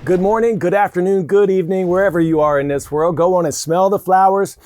Good morning, good afternoon, good evening, wherever you are in this world. Go on and smell the flowers,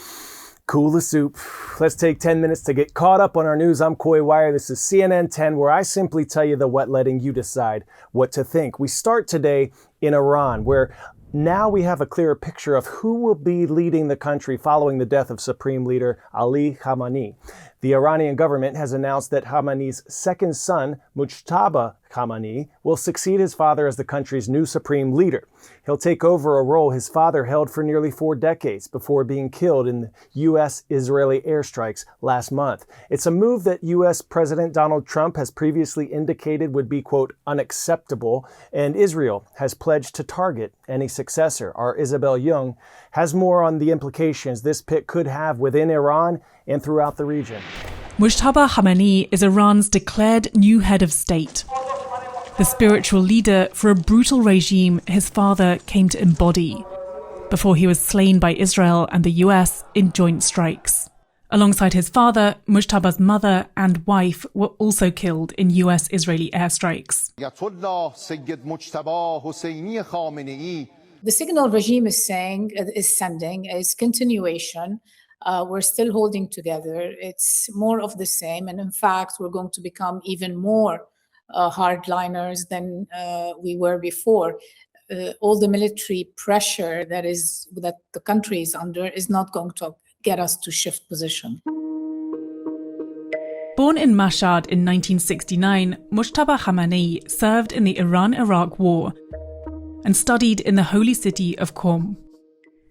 cool the soup. Let's take 10 minutes to get caught up on our news. I'm Coy Wire. This is CNN 10, where I simply tell you the what, letting you decide what to think. We start today in Iran, where now we have a clearer picture of who will be leading the country following the death of Supreme Leader Ali Khamenei. The Iranian government has announced that Khamenei's second son, Mujtaba Khamenei, will succeed his father as the country's new supreme leader. He'll take over a role his father held for nearly 4 decades before being killed in the U.S.-Israeli airstrikes last month. It's a move that U.S. President Donald Trump has previously indicated would be, quote, unacceptable, and Israel has pledged to target any successor. Our Isabel Young has more on the implications this pick could have within Iran and throughout the region. Mujtaba Khamenei is Iran's declared new head of state, the spiritual leader for a brutal regime his father came to embody before he was slain by Israel and the US in joint strikes. Alongside his father, Mujtaba's mother and wife were also killed in US-Israeli airstrikes. The signal regime is sending is continuation. We're still holding together. It's more of the same. And in fact, we're going to become even more hardliners than we were before. All the military pressure that the country is under is not going to get us to shift position. Born in Mashhad in 1969, Mujtaba Khamenei served in the Iran-Iraq War and studied in the holy city of Qom.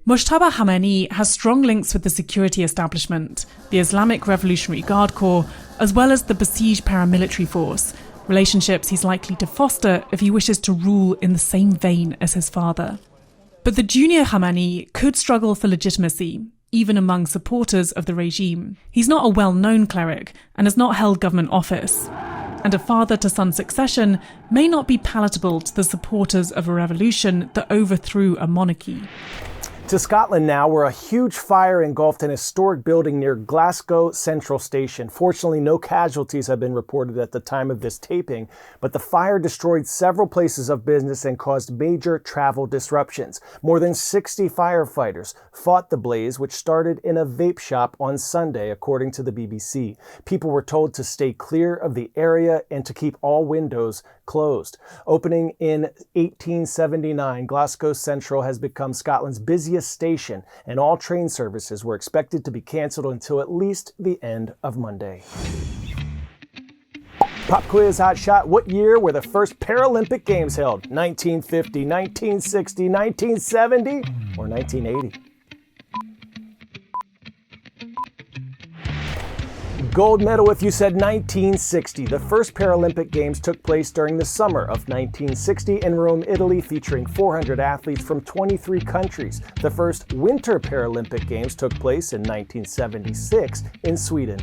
Mujtaba Khamenei has strong links with the security establishment, the Islamic Revolutionary Guard Corps, as well as the Basij paramilitary force, relationships he's likely to foster if he wishes to rule in the same vein as his father. But the junior Khamenei could struggle for legitimacy, even among supporters of the regime. He's not a well-known cleric and has not held government office. And a father-to-son succession may not be palatable to the supporters of a revolution that overthrew a monarchy. To Scotland now, where a huge fire engulfed an historic building near Glasgow Central Station. Fortunately, no casualties have been reported at the time of this taping, but the fire destroyed several places of business and caused major travel disruptions. More than 60 firefighters fought the blaze, which started in a vape shop on Sunday, according to the BBC. People were told to stay clear of the area and to keep all windows closed. Opening in 1879, Glasgow Central has become Scotland's busiest station, and all train services were expected to be cancelled until at least the end of Monday. Pop quiz hot shot. What year were the first Paralympic Games held? 1950, 1960, 1970, or 1980? Gold medal if you said 1960. The first Paralympic Games took place during the summer of 1960 in Rome, Italy, featuring 400 athletes from 23 countries. The first Winter Paralympic Games took place in 1976 in Sweden.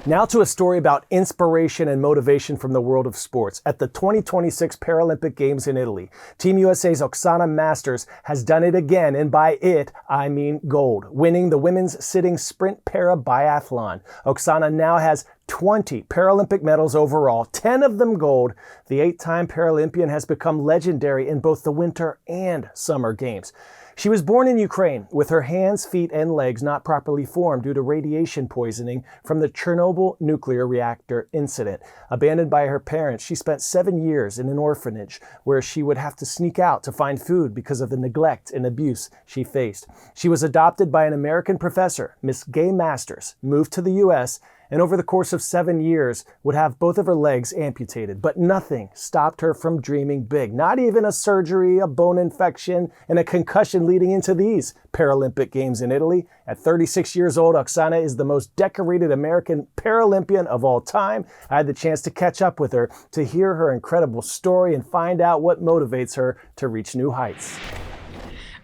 Now to a story about inspiration and motivation from the world of sports. At the 2026 Paralympic Games in Italy, Team USA's Oksana Masters has done it again, and by it, I mean gold, winning the women's sitting sprint para biathlon. Oksana now has 20 Paralympic medals overall, 10 of them gold. The 8-time Paralympian has become legendary in both the Winter and Summer Games. She was born in Ukraine with her hands, feet, and legs not properly formed due to radiation poisoning from the Chernobyl nuclear reactor incident. Abandoned by her parents, she spent 7 years in an orphanage where she would have to sneak out to find food because of the neglect and abuse she faced. She was adopted by an American professor, Miss Gay Masters, moved to the U.S., and over the course of 7 years would have both of her legs amputated. But nothing stopped her from dreaming big. Not even a surgery, a bone infection, and a concussion leading into these Paralympic Games in Italy. At 36 years old, Oksana is the most decorated American Paralympian of all time. I had the chance to catch up with her to hear her incredible story and find out what motivates her to reach new heights.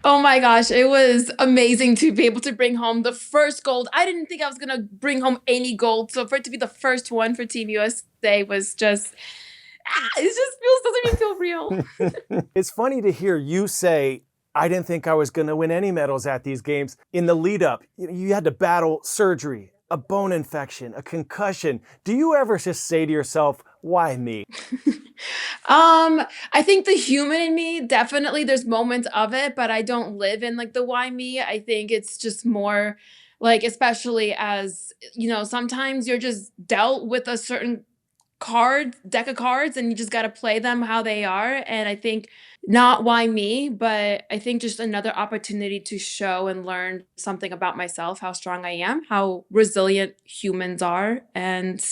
Oh my gosh, it was amazing to be able to bring home the first gold. I didn't think I was going to bring home any gold. So for it to be the first one for Team USA was just, doesn't even feel real. It's funny to hear you say, I didn't think I was going to win any medals at these games. In the lead up, you had to battle surgery, a bone infection, a concussion. Do you ever just say to yourself, why me? I think the human in me, definitely there's moments of it, but I don't live in like the why me. I think it's just more like, especially as, sometimes you're just dealt with a certain deck of cards, and you just got to play them how they are. And I think not why me, but I think just another opportunity to show and learn something about myself, how strong I am, how resilient humans are, and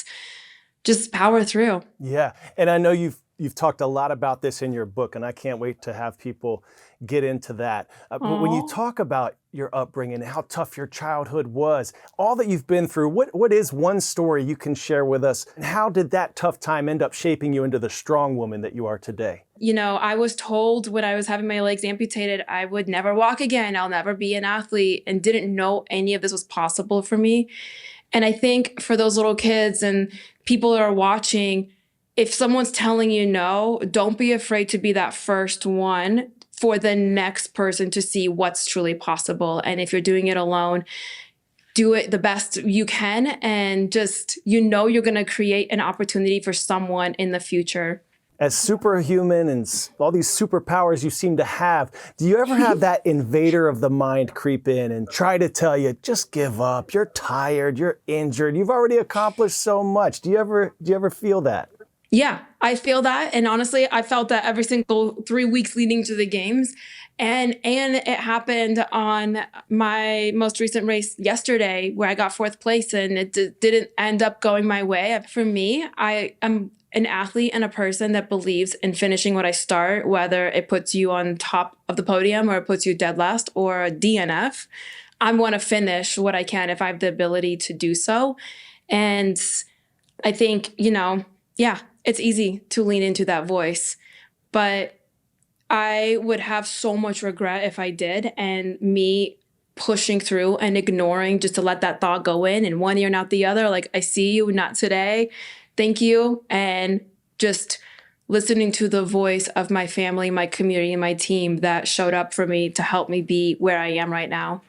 just power through. Yeah, and I know you've talked a lot about this in your book, and I can't wait to have people get into that. But when you talk about your upbringing and how tough your childhood was, all that you've been through, what is one story you can share with us? And how did that tough time end up shaping you into the strong woman that you are today? I was told when I was having my legs amputated, I would never walk again. I'll never be an athlete, and didn't know any of this was possible for me. And I think for those little kids and people that are watching, if someone's telling you no, don't be afraid to be that first one for the next person to see what's truly possible. And if you're doing it alone, do it the best you can, and just, you're going to create an opportunity for someone in the future. As superhuman and all these superpowers you seem to have, do you ever have that invader of the mind creep in and try to tell you, just give up, you're tired, you're injured, you've already accomplished so much? Do you ever feel that? Yeah, I feel that. And honestly, I felt that every single 3 weeks leading to the games. And it happened on my most recent race yesterday, where I got 4th place, and it didn't end up going my way. For me, I am an athlete and a person that believes in finishing what I start, whether it puts you on top of the podium or it puts you dead last or a DNF. I want to finish what I can if I have the ability to do so. And I think, it's easy to lean into that voice, but I would have so much regret if I did, and me pushing through and ignoring just to let that thought go in one ear and out the other. Like, I see you, not today. Thank you. And just listening to the voice of my family, my community, and my team that showed up for me to help me be where I am right now.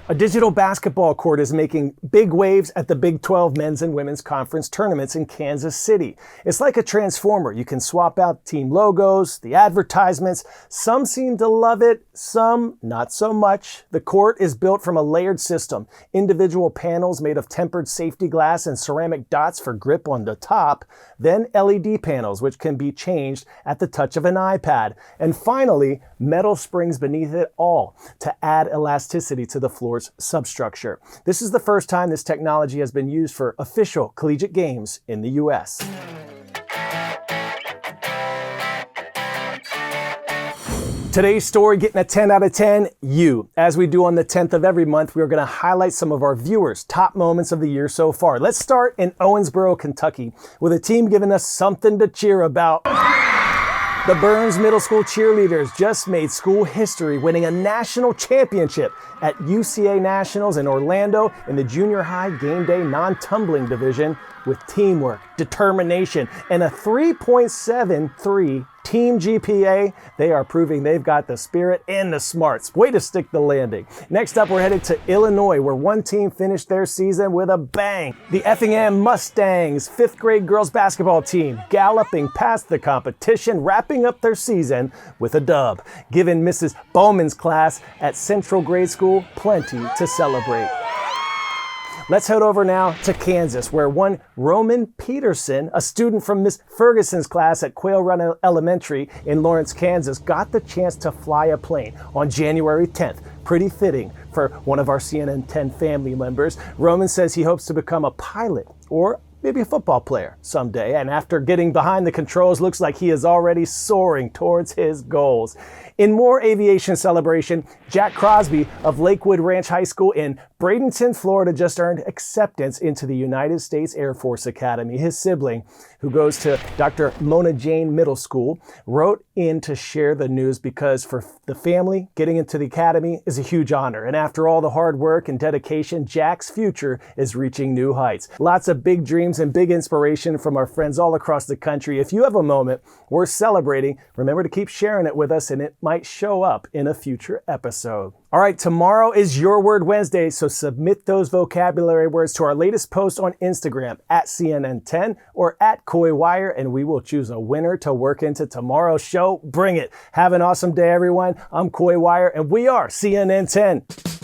A digital basketball court is making big waves at the Big 12 men's and women's conference tournaments in Kansas City. It's like a transformer. You can swap out team logos, the advertisements. Some seem to love it, some not so much. The court is built from a layered system. Individual panels made of tempered safety glass and ceramic dots for grip on the top. Then LED panels, which can be changed at the touch of an iPad. And finally, metal springs beneath it all to add elasticity to the floor's substructure. This is the first time this technology has been used for official collegiate games in the U.S. Today's story getting a 10 out of 10, you. As we do on the 10th of every month, we're going to highlight some of our viewers' top moments of the year so far. Let's start in Owensboro, Kentucky, with a team giving us something to cheer about. The Burns Middle School cheerleaders just made school history, winning a national championship at UCA Nationals in Orlando in the junior high game day non-tumbling division with teamwork, determination, and a 3.73 team GPA. They are proving they've got the spirit and the smarts. Way to stick the landing. Next up, we're headed to Illinois, where one team finished their season with a bang. The Effingham Mustangs, 5th grade girls basketball team, galloping past the competition, wrapping up their season with a dub, giving Mrs. Bowman's class at Central Grade School plenty to celebrate. Let's head over now to Kansas, where one Roman Peterson, a student from Miss Ferguson's class at Quail Run Elementary in Lawrence, Kansas, got the chance to fly a plane on January 10th. Pretty fitting for one of our CNN 10 family members. Roman says he hopes to become a pilot or maybe a football player someday. And after getting behind the controls, looks like he is already soaring towards his goals. In more aviation celebration, Jack Crosby of Lakewood Ranch High School in Bradenton, Florida, just earned acceptance into the United States Air Force Academy. His sibling, who goes to Dr. Mona Jane Middle School, wrote in to share the news because for the family, getting into the academy is a huge honor. And after all the hard work and dedication, Jack's future is reaching new heights. Lots of big dreams and big inspiration from our friends all across the country. If you have a moment worth celebrating, remember to keep sharing it with us, and it might show up in a future episode. All right, tomorrow is Your Word Wednesday, so submit those vocabulary words to our latest post on Instagram at CNN10 or at KoiWire, and we will choose a winner to work into tomorrow's show. Bring it. Have an awesome day, everyone. I'm KoiWire, and we are CNN10.